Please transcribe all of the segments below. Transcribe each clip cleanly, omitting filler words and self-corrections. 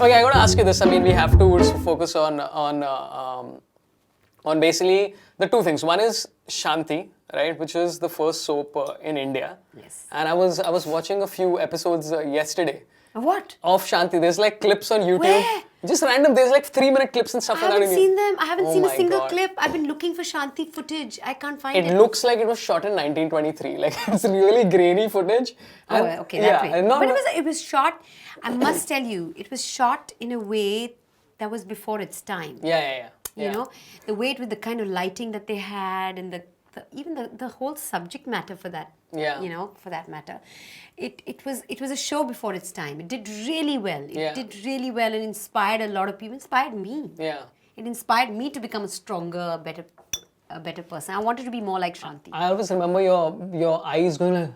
Okay, I got to ask you this. I mean, we have to focus on basically the two things. One is Shanti, right, which is the first soap in India. Yes. And I was watching a few episodes yesterday. What? Of Shanti. There's like clips on YouTube. Where? Just random. There's like 3-minute clips and stuff I like that. haven't seen them. I haven't seen a my single God. clip. I've been looking for Shanti footage. I can't find it. It looks like it was shot in 1923. Like it's really grainy footage. Oh, And, okay, that way. and not- But it was shot, I must tell you, it was shot in a way that was before its time. Yeah. You know, the way with the kind of lighting that they had and even the whole subject matter for that. Yeah. You know, for that matter, it was a show before its time. It did really well. It did really well and inspired a lot of people. Inspired me. Yeah. It inspired me to become a stronger, a better person. I wanted to be more like Shanti. I always remember your eyes going like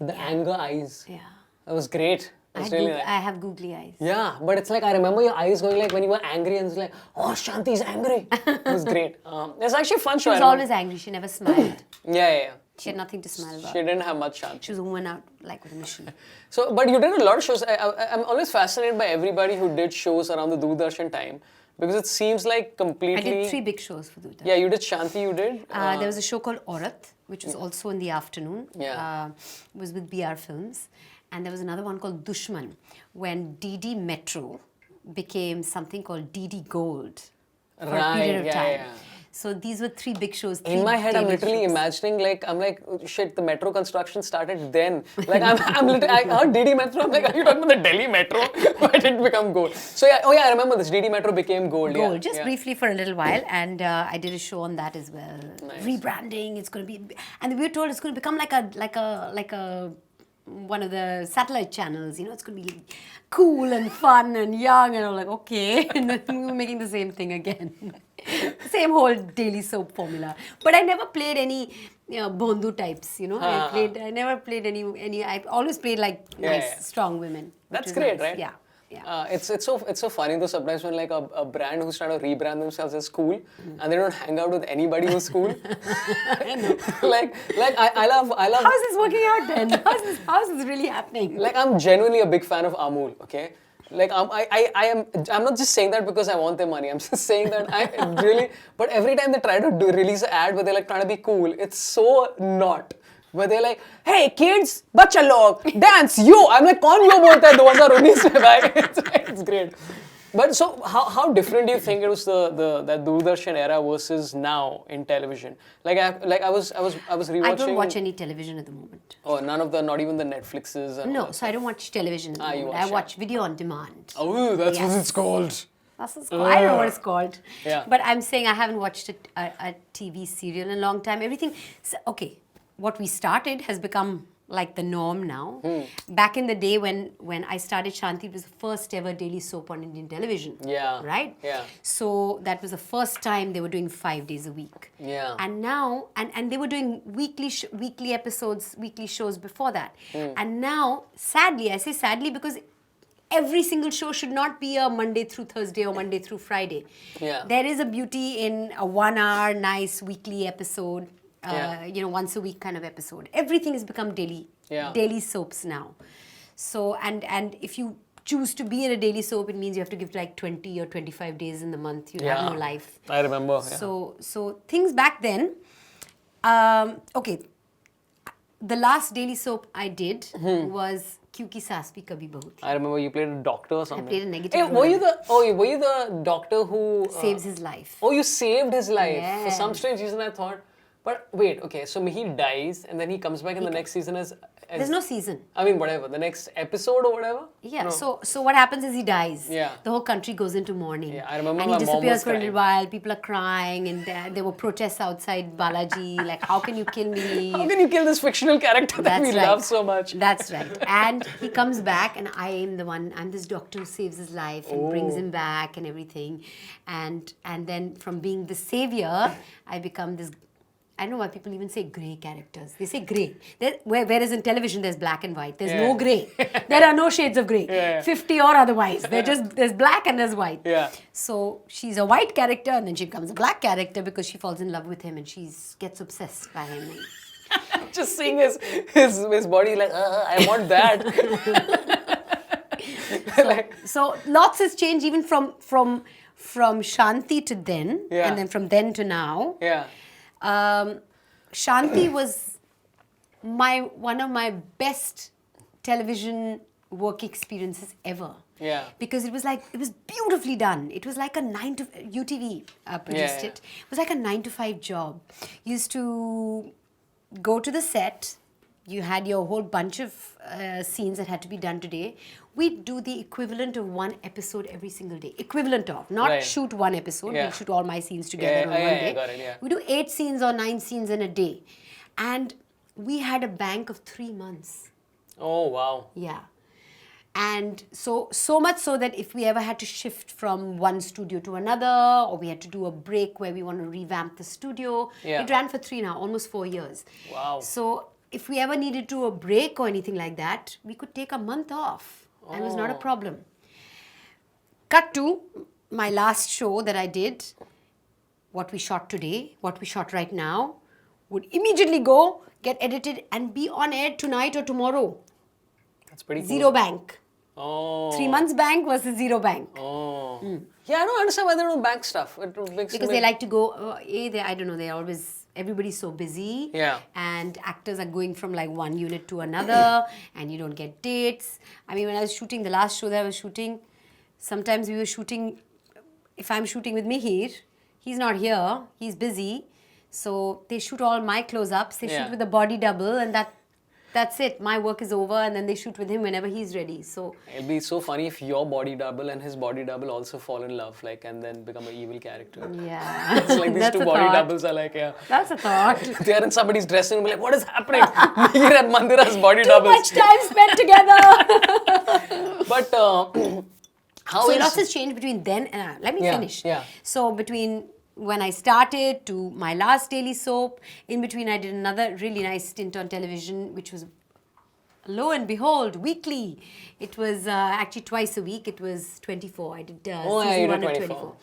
the anger eyes. Yeah. That was great. It was really nice. I have googly eyes. Yeah, but it's like I remember your eyes going like when you were angry and it's like, oh, Shanti's angry. It was great. It's actually a fun show. She was always angry. She never smiled. Yeah. She had nothing to smile about. She didn't have much chance. She was a woman out like with a mission. So, but you did a lot of shows. I'm always fascinated by everybody who did shows around the Doordarshan time because it seems like completely. I did 3 big shows for Doordarshan. Yeah, you did Shanti. You did. There was a show called Aurat, which was also in the afternoon. Yeah. It was with BR Films. And there was another one called Dushman, when DD Metro became something called DD Gold for a period of time. Yeah. So these were 3 big shows. In my head, I'm literally imagining oh, shit, the metro construction started then. Like I'm literally, I heard DD Metro. I'm like, are you talking about the Delhi Metro? Why did it become gold? So yeah, I remember this. DD Metro became gold. Gold, Yeah. just briefly for a little while, and I did a show on that as well. Nice. Rebranding, it's going to be, and we were told it's going to become like a one of the satellite channels, you know, it's going to be cool and fun and young, and I'm like, okay, and then we were making the same thing again. Same whole daily soap formula. But I never played any Bondu types, you know. I never played any. I always played like nice, strong women. That's great, nice. right? Yeah. It's so funny though sometimes when like a brand who's trying to rebrand themselves as cool and they don't hang out with anybody who's cool. like I love. How is this working out then? How is this really happening? Like I'm genuinely a big fan of Amul. Okay. Like I'm not just saying that because I want their money. I'm just saying that I really. But every time they try to release an ad where they're like trying to be cool, it's so not. Where they're like, hey kids, bacha log, dance, yo. I'm like, कौन yo बोलता है 2019 में भाई? It's great. But so how different do you think it was that Doordarshan era versus now in television? Like I was rewatching. I don't watch any television at the moment. Oh, not even the Netflixes. And No, so I don't watch television at the moment. I watch video on demand. Oh, that's what it's called. That's what it's called. I don't know what it's called. Yeah. But I'm saying I haven't watched a TV serial in a long time. Everything, okay, what we started has become like the norm now. Back in the day when I started Shanti, it was the first ever daily soap on Indian television. Yeah. Right? Yeah. So that was the first time they were doing 5 days a week. Yeah. And now, and they were doing weekly episodes, weekly shows before that. And now, sadly, I say sadly because every single show should not be a Monday through Thursday or Monday through Friday. Yeah. There is a beauty in a 1 hour, nice weekly episode. Once a week kind of episode. Everything has become daily soaps now. So, and if you choose to be in a daily soap, it means you have to give like 20 or 25 days in the month. You have no life. I remember. So things back then, okay, the last daily soap I did was Kyunki Saans Bhi Kabhi Bahu Thi. I remember you played a doctor or something. I played a negative. Hey, were you the doctor who saves his life? Oh, you saved his life. Yeah. For some strange reason I thought. But wait, okay, so he dies and then he comes back in the next season as There's no season. I mean, whatever, the next episode or whatever? Yeah, no. so what happens is he dies. Yeah. The whole country goes into mourning. Yeah, I remember and my he mom disappears was for a crying. little while, people are crying, and there were protests outside Balaji, like, how can you kill me? How can you kill this fictional character that we love so much? That's right. And he comes back and I'm this doctor who saves his life and brings him back and everything. And then from being the savior, I become this, I don't know why people even say grey characters. They say grey. Whereas in television there's black and white. There's no grey. There are no shades of grey. 50 or otherwise. There's black and there's white. Yeah. So she's a white character and then she becomes a black character because she falls in love with him and she gets obsessed by him. Just seeing his body like, I want that. So lots has changed even from Shanti to then, Yeah. and then from then to now. Yeah. Shanti was one of my best television work experiences ever. Yeah. Because it was beautifully done. It was like a UTV produced Yeah. it. It was like a 9 to 5 job. You used to go to the set. You had your whole bunch of scenes that had to be done today. We'd do the equivalent of one episode every single day. Equivalent of, not Right. shoot one episode. Yeah. We'll shoot all my scenes together on one day. Got it, yeah. We do 8 scenes or 9 scenes in a day. And we had a bank of 3 months. Oh, wow. Yeah. And so much so that if we ever had to shift from one studio to another, or we had to do a break where we want to revamp the studio, Yeah. it ran for 3 now, almost 4 years. Wow. So if we ever needed to a break or anything like that, we could take a month off. And it was not a problem. Cut to my last show that I did, what we shot today, what we shot right now, would immediately go, get edited, and be on air tonight or tomorrow. That's pretty cool. Zero bank. Oh. 3 months bank versus 0 bank. Oh. Yeah, I don't understand why they don't bank stuff. Because they like to go, I don't know, they're always, everybody's so busy. Yeah. And actors are going from like one unit to another, and you don't get dates. I mean, when I was shooting, the last show that I was shooting, sometimes we were shooting, if I'm shooting with Mihir, he's not here, he's busy. So they shoot all my close-ups, they shoot with the body double, and that's it. My work is over, and then they shoot with him whenever he's ready. So it'll be so funny if your body double and his body double also fall in love, like, and then become an evil character. yeah, It's like these That's two a body thought. doubles are like, yeah. That's a thought. They're in somebody's dressing room, like, what is happening? Mihir and Mandira's body Too doubles. much time spent together. But how So is... lots has changed between then and let me finish. yeah. So between when I started to my last daily soap, in between I did another really nice stint on television, which was, lo and behold, weekly. It was actually twice a week. It was 24. I did you season did 1 and 24. 24.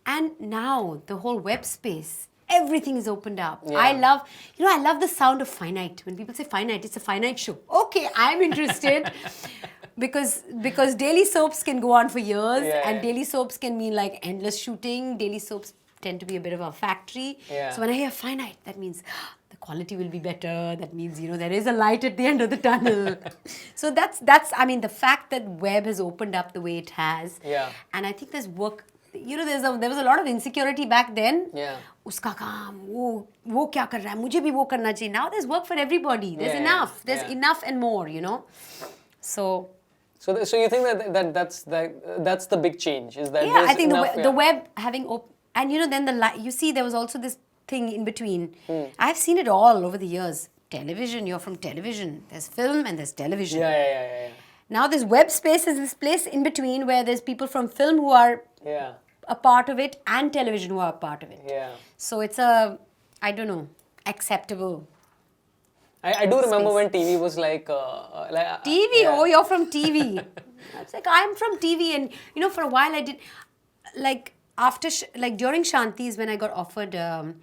And now the whole web space, everything is opened up. Yeah. I love the sound of finite. When people say finite, it's a finite show. Okay, I'm interested. Because daily soaps can go on for years, and daily soaps can mean like endless shooting. Daily soaps tend to be a bit of a factory. Yeah. So when I hear finite, that means the quality will be better. That means, there is a light at the end of the tunnel. So that's I mean, the fact that web has opened up the way it has. Yeah. And I think there's work. There was a lot of insecurity back then. Yeah. Uska kaam, wo kya kar raha hai? Mujhe bhi wo karna chahiye. Now there's work for everybody. There's enough. There's enough and more, So you think that's the big change, is that yeah, there's I think enough, the web having and then you see there was also this thing in between. I've seen it all over the years. Television, you're from television. There's film and there's television. Yeah. Now this web space is this place in between where there's people from film who are a part of it and television who are a part of it. Yeah. So it's acceptable. I do remember when TV was like... TV, oh, you're from TV. It's like, I'm from TV. And, for a while I did, like, during Shanti's when I got offered Dilwale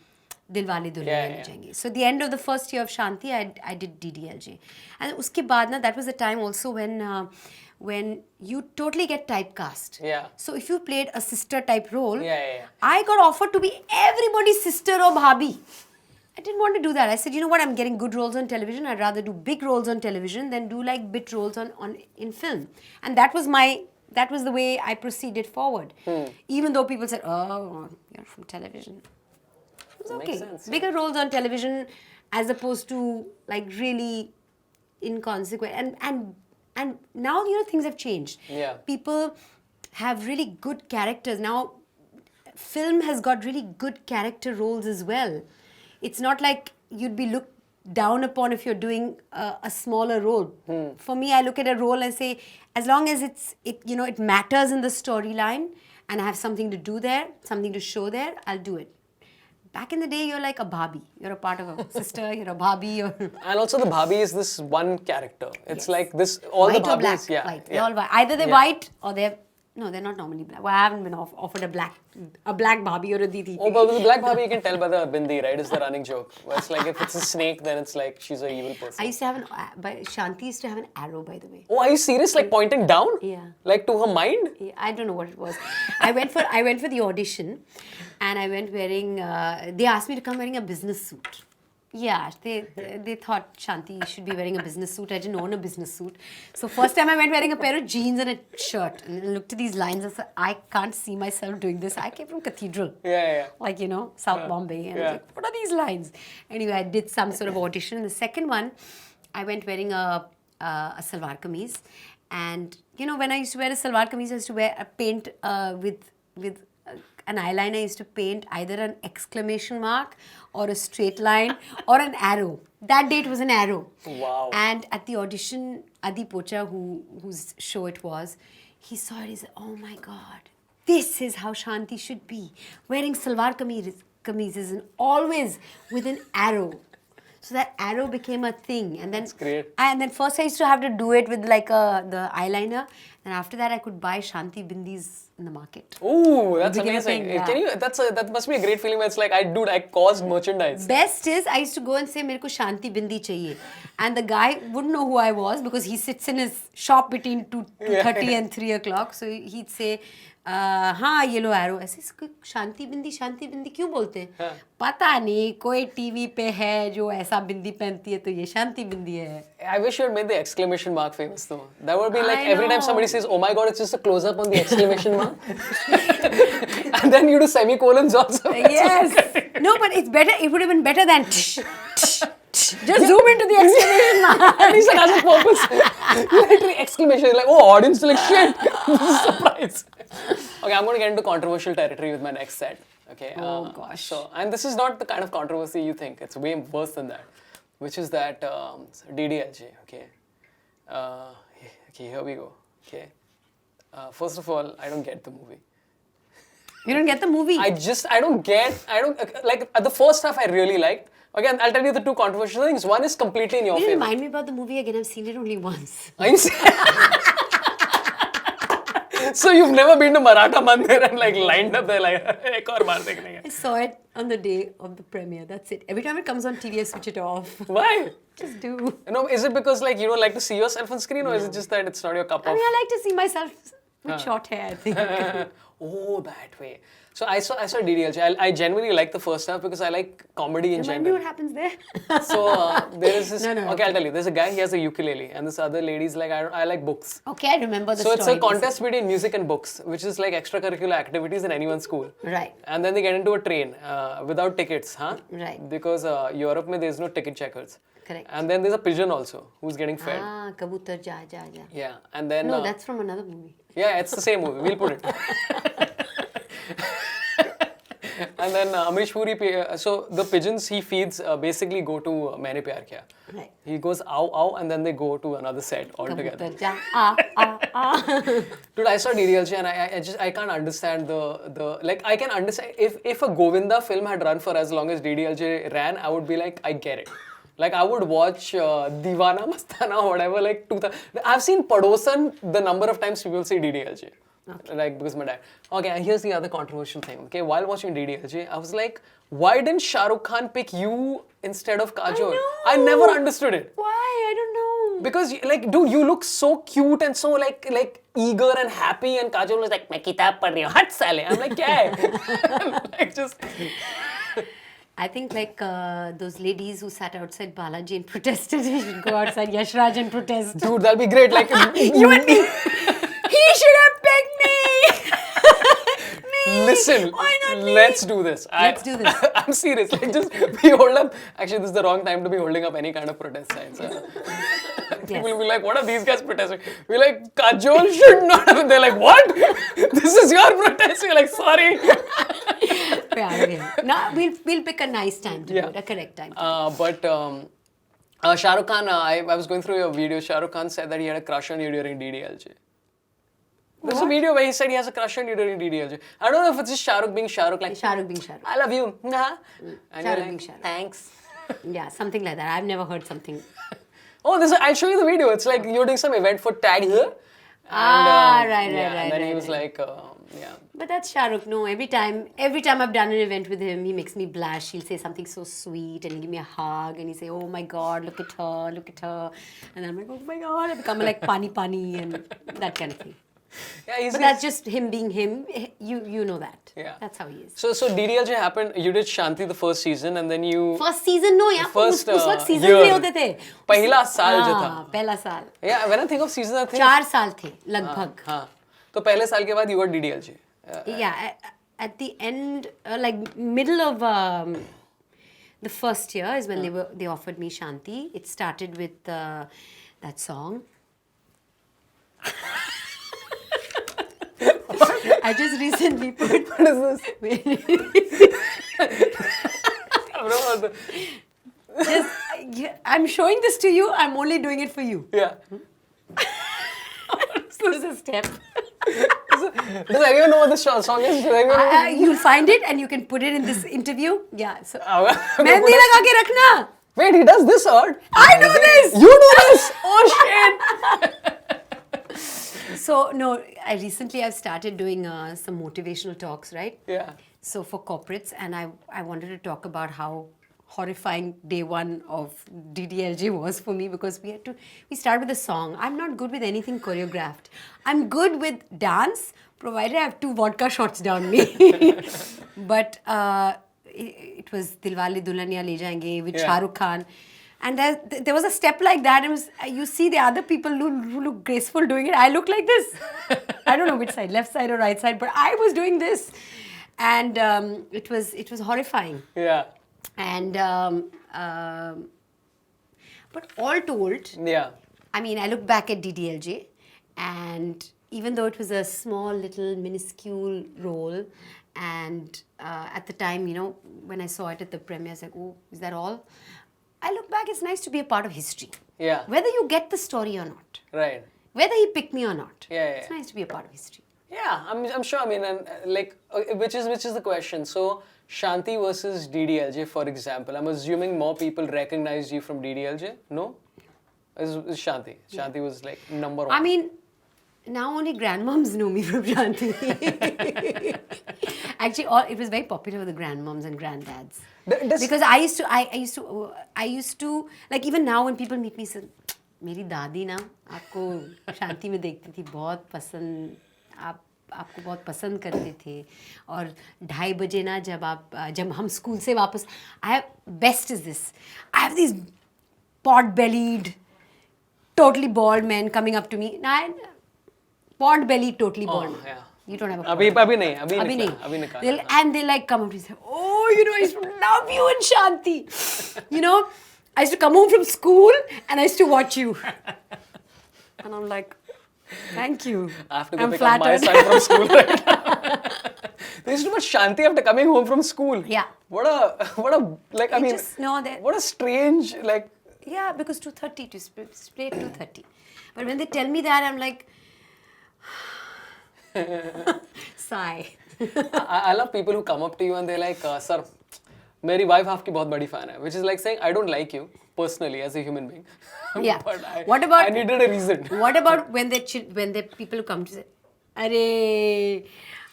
Dulhania Le Jayenge. So at the end of the first year of Shanti, I did DDLJ. And uske baad na, that was the time also when you totally get typecast. Yeah. So if you played a sister type role, Yeah. I got offered to be everybody's sister or bhabhi. I didn't want to do that. I said, you know what, I'm getting good roles on television. I'd rather do big roles on television than do like bit roles in film. And that was the way I proceeded forward. Even though people said, oh, you're from television. It was okay. Makes sense, Bigger roles on television as opposed to like really inconsequent. And now, things have changed. Yeah. People have really good characters. Now, film has got really good character roles as well. It's not like you'd be looked down upon if you're doing a smaller role. For me, I look at a role and say, as long as it matters in the storyline and I have something to do there, something to show there, I'll do it. Back in the day, you're like a bhabhi. You're a part of a sister, you're a bhabhi. And also the bhabhi is this one character. It's like this, all White the or bhabis. black? Yeah. White. They're all white. Either they're white or they're No, they're not normally black. Well, I haven't been offered a black Barbie or a Didi. Oh, but with the black Barbie, you can tell by the bindi, right? Is the running joke. Where it's like if it's a snake, then it's like she's an evil person. I used to have Shanti used to have an arrow, by the way. Oh, are you serious? Like pointing down? Yeah. Like to her mind? Yeah, I don't know what it was. I went for the audition, and I went wearing. They asked me to come wearing a business suit. Yeah, they thought Shanti should be wearing a business suit. I didn't own a business suit. So first time I went wearing a pair of jeans and a shirt. And I looked at these lines and said, I can't see myself doing this. I came from Cathedral. Yeah. Like, South Bombay. And I was like, what are these lines? Anyway, I did some sort of audition. And the second one, I went wearing a salwar kameez. And, when I used to wear a salwar kameez, I used to paint with an eyeliner. I used to paint either an exclamation mark or a straight line or an arrow. That day it was an arrow. Wow. And at the audition, Adi Pocha, whose show it was, he saw it. He said, oh my God, this is how Shanti should be. Wearing salwar kameezes and always with an arrow. So that arrow became a thing. And then, that's great. And then first I used to have to do it with like the eyeliner. And after that I could buy Shanti bindis in the market. Ooh, that's amazing. Thing, yeah. Can you? That must be a great feeling where it's like, I caused merchandise. Best is, I used to go and say, "Mereko Shanti bindi chahiye," and the guy wouldn't know who I was because he sits in his shop between 2:30 and 3 o'clock. So he'd say, हाँ yellow arrow. ऐसे शांति बिंदी क्यों बोलते हैं? पता नहीं, कोई TV पे है जो ऐसा बिंदी पहनती है तो ये शांति बिंदी है. I wish you had made the exclamation mark famous though. That would be like every time somebody says, oh my God, it's just a close up on the exclamation mark. And then you do semicolons also. Yes. No, but it's better. It would have been better than just zoom into the exclamation mark. At least it has a purpose. You literally exclamation. Like, oh, audience like shit. This is a surprise. Okay, I'm going to get into controversial territory with my next set. Okay. Oh gosh. So, and this is not the kind of controversy you think. It's way worse than that. Which is that DDLJ. Okay. Okay, here we go. Okay. First of all, I don't get the movie. You don't get the movie? I don't like the first half I really liked. Again, I'll tell you the two controversial things. One is completely in your favor. Remind me about the movie again. I've seen it only once. So you've never been to Maratha Mandir and like lined up there like, ek aur baar dekhne I saw it on the day of the premiere. That's it. Every time it comes on TV, I switch it off. Why? Just do. No, is it because like you don't like to see yourself on screen, or is it just that it's not your cup of? I mean, I like to see myself with short hair, I think. Oh, that way. So I saw DDLJ. I genuinely like the first half because I like comedy in Remind me general. what happens there. So there is this. No. Okay, I'll tell you. There's a guy. He has a ukulele, and this other lady's like, I like books. Okay, I remember the So story. it's a contest between music and books, which is like extracurricular activities in anyone's school. Right. And then they get into a train without tickets, huh? Right. Because Europe mein there's no ticket checkers. Correct. And then there's a pigeon also who's getting fed. Ah, Kabutar, ja. Yeah. And then. No, that's from another movie. Yeah, it's the same movie. We'll put it. And then Amrish Puri, so the pigeons he feeds basically go to Maine Pyar Kiya. Right. He goes ow ow and then they go to another set altogether. Kabutar, ja. Dude, I saw DDLJ and I can't understand the like I can understand if a Govinda film had run for as long as DDLJ ran, I would be like, I get it. Like I would watch Deewana Mastana or whatever, like 2000. I've seen Padosan the number of times people say DDLJ. Okay. Like because my dad. Okay, here's the other controversial thing. Okay, while watching DDLJ, I was like, why didn't Shah Rukh Khan pick you instead of Kajol? I never understood it. Why? I don't know. Because like, dude, you look so cute and so like eager and happy, and Kajol was like, "मैं किताब पढ़ रही हूँ, हट साले." I'm like, क्या है? Like just. I think like those ladies who sat outside Balaji and protested, we should go outside Yashraj and protest. Dude, that'll be great. Like you and me. He should have picked me. Listen, why not me? Let's do this. Let's do this. I'm serious. Like just we hold up. Actually, this is the wrong time to be holding up any kind of protest signs. People will be like, what are these guys protesting? We're like, Kajol should not have. They're like, what? This is your protest. We're like, sorry. No, we'll pick a nice time to do it, a correct time. But Shah Rukh Khan, I was going through your video. Shah Rukh Khan said that he had a crush on you during DDLJ. There's a video where he said he has a crush on you during DDLJ. I don't know if it's just Shah Rukh being Shah Rukh, like Shah Rukh being Shah Rukh. I love you. And Shah you're Rukh like, being Shah Rukh. Thanks. Yeah, something like that. I've never heard something. Oh, I'll show you the video. It's like you're doing some event for Tag here. Right. And then he was right. like, yeah. But that's Shah Rukh. No, every time I've done an event with him, he makes me blush. He'll say something so sweet and he'll give me a hug and he'll say, "Oh my God, look at her," and I'm like, "Oh my God," I become like pani and that kind of thing. Yeah, But that's just him being him. You know that. Yeah. That's how he is. So DDLJ happened. You did Shanti the first season, and then you First season no यार first उस वक्त season year. 3 होते थे. पहला साल जो था. पहला साल. Yeah, when I think of season, I think 4 साल थे लगभग. हाँ. तो पहले साल के बाद you got DDLJ. Yeah, at the end, like middle of the first year is when they offered me Shanti. It started with that song. I just recently put. What is this? I'm showing this to you. I'm only doing it for you. Yeah. This is a step. Does anyone know what this song is? Does anyone know? You'll find it and you can put it in this interview. Yeah. So, Okay, mehndi लगा के रखना. Wait, he does this or? I do this. You do this? Oh shit! So no, I've started doing some motivational talks, right? Yeah. So for corporates, and I wanted to talk about how horrifying day one of DDLJ was for me because we start with a song. I'm not good with anything choreographed. I'm good with dance, provided I have 2 vodka shots down me. But it was Dilwale Dulhaniya Le Jayenge with Shah Rukh Khan. And there was a step like that. It was, you see the other people who look graceful doing it. I look like this. I don't know which side, left side or right side, but I was doing this. And it was horrifying. Yeah. And but all told, Yeah. I mean, I look back at DDLJ, and even though it was a small, little, minuscule role, and at the time, when I saw it at the premiere, I was like, "Oh, is that all?" I look back; it's nice to be a part of history. Yeah. Whether you get the story or not, Right. whether he picked me or not, Yeah. it's nice to be a part of history. Yeah, I'm sure. I mean, and which is the question. So Shanti versus DDLJ, for example. I'm assuming more people recognized you from DDLJ. No, it's Shanti. Shanti was like number 1. I mean, now only grandmoms know me from Shanti. Actually, it was very popular with the grandmoms and granddads. Because I used to like even now when people meet me, say, मेरी दादी ना आपको शांति में देखती थी बहुत पसंद आपको बहुत पसंद करते थे और 2:30 बजे ना जब हम स्कूल से वापस best is this I have these pot-bellied totally bald men coming up to me pot-bellied totally bald men. Yeah. You don't have a अभी नहीं and they like come up to me and say, "Oh, I used to love you and Shanti." I used to come home from school and I used to watch you. And I'm like, "Thank you." I have to go I'm pick up my flattered. son from school right now. They used to watch Shanti after coming home from school. Yeah. What a like I You mean. just know that. What a strange like. Yeah, because 2:30 to play 2:30. But when they tell me that, I'm like, sigh. I love people who come up to you and they're like, "Sir, मेरी wife आपकी बहुत बड़ी fan है," which is like saying I don't like you personally as a human being. Yeah. But I needed a reason. What about when the people who come to say, "अरे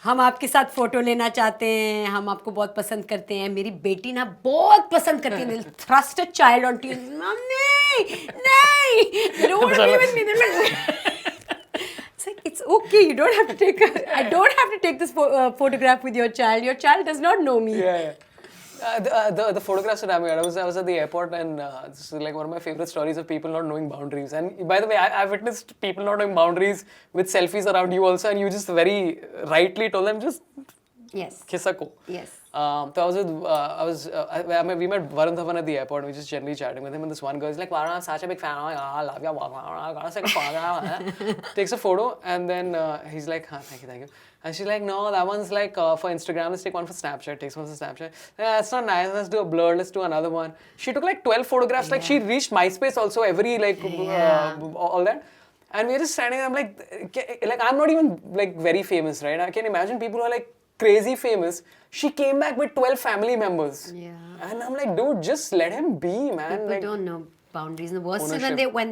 हम आपके साथ photo लेना चाहते हैं, हम आपको बहुत पसंद करते हैं, मेरी बेटी ना बहुत पसंद करती है." They'll thrust a child onto you. Mom, नहीं, they don't want to be with me. They're like, it's like, it's okay. You don't have to take. I don't have to take this photograph with your child. Your child does not know me. Yeah. The photographs that I made, I was at the airport and this is like one of my favorite stories of people not knowing boundaries. And by the way, I witnessed people not knowing boundaries with selfies around you also, and you just very rightly told them just Yes. Kisako. Yes. So we met Varun Dhawan at the airport. We just generally chatting with him, and this one girl is like, "Varun, I'm such a big fan. I love you. I gotta take a photo." Takes a photo, and then he's like, "Thank you." And she's like, "No, that one's like for Instagram. Let's take one for Snapchat." Takes one for Snapchat. Yeah, it's not nice. Let's do a blur. Let's do another one. She took like 12 photographs. Like she reached MySpace also. Every all that. And we're just standing there. I'm like I'm not even like very famous, right? I can imagine people who are like crazy famous. She came back with 12 family members. Yeah. And I'm like, dude, just let him be, man. People like, don't know. boundaries. And the worst is Ownership. when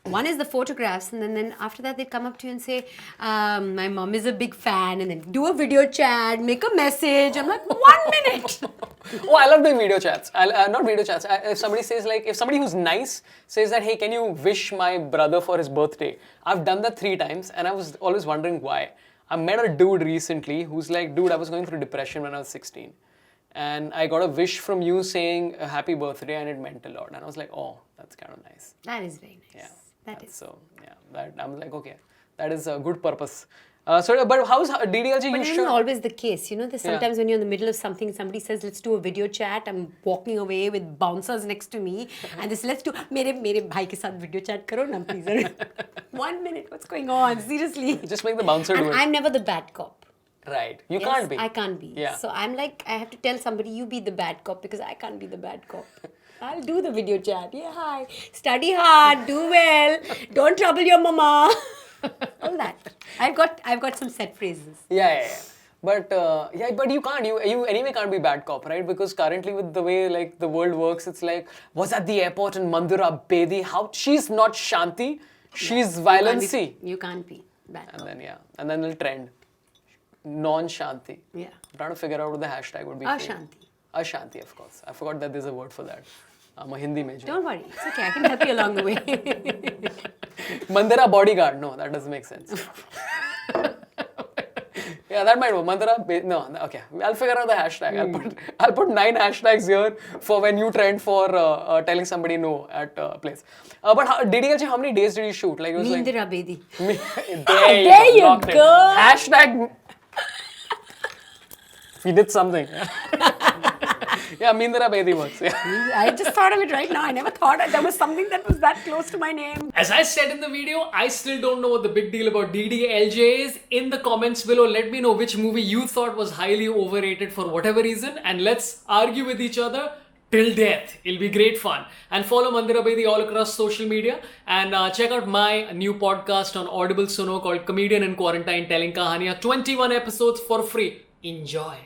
one is the photographs, and then after that they come up to you and say, my mom is a big fan, and then do a video chat, make a message. I'm like, 1 minute. Oh, I love doing video chats. Not video chats. If somebody says if somebody who's nice says that, hey, can you wish my brother for his birthday? I've done that 3 times, and I was always wondering why. I met a dude recently who's like, dude, I was going through depression when I was 16. And I got a wish from you saying a happy birthday, and it meant a lot. And I was like, oh, that's kind of nice. That is very nice. Yeah. That is. So, yeah, that I'm like, okay, that is a good purpose. But how's DDLJ? But You it should. isn't always the case. You know, there's sometimes when you're in the middle of something, somebody says, let's do a video chat. I'm walking away with bouncers next to me. And this, let's do, mere bhai ke saath video chat karo na, please. 1 minute, what's going on? Seriously. Just make the bouncer do And it. I'm never the bad cop. Right. You Yes, can't be. I can't be. Yeah. So I'm like, I have to tell somebody, you be the bad cop, because I can't be the bad cop. I'll do the video chat. Yeah, hi. Study hard, do well, don't trouble your mama. All that. I've got some set phrases. Yeah. But but you can't. You anyway can't be bad cop, right? Because currently with the way like the world works, it's like, was at the airport in Mandira Bedi. How she's not Shanti, she's violency. You can't be bad cop. And then it'll trend. Non-Shanti. Yeah. I'm trying to figure out what the hashtag would be. Ashanti. Ashanti, of course. I forgot that there's a word for that. I'm a Hindi major. Don't worry. It's okay. I can help you along the way. Mandira bodyguard. No, that doesn't make sense. Yeah, that might work. No, okay. I'll figure out the hashtag. I'll put 9 hashtags here for when you trend for telling somebody no at a place. But DDLJ, how many days did you shoot? Like it was Mandira Bedi. there you knocked it. go. Hashtag. We did something. Yeah, Mandira Bedi works. Yeah. I just thought of it right now. I never thought there was something that was that close to my name. As I said in the video, I still don't know what the big deal about DDLJ is. In the comments below, let me know which movie you thought was highly overrated for whatever reason, and let's argue with each other till death. It'll be great fun. And follow Mandira Bedi all across social media, and check out my new podcast on Audible Suno called Comedian in Quarantine, telling kahaniyan, 21 episodes for free. Enjoy.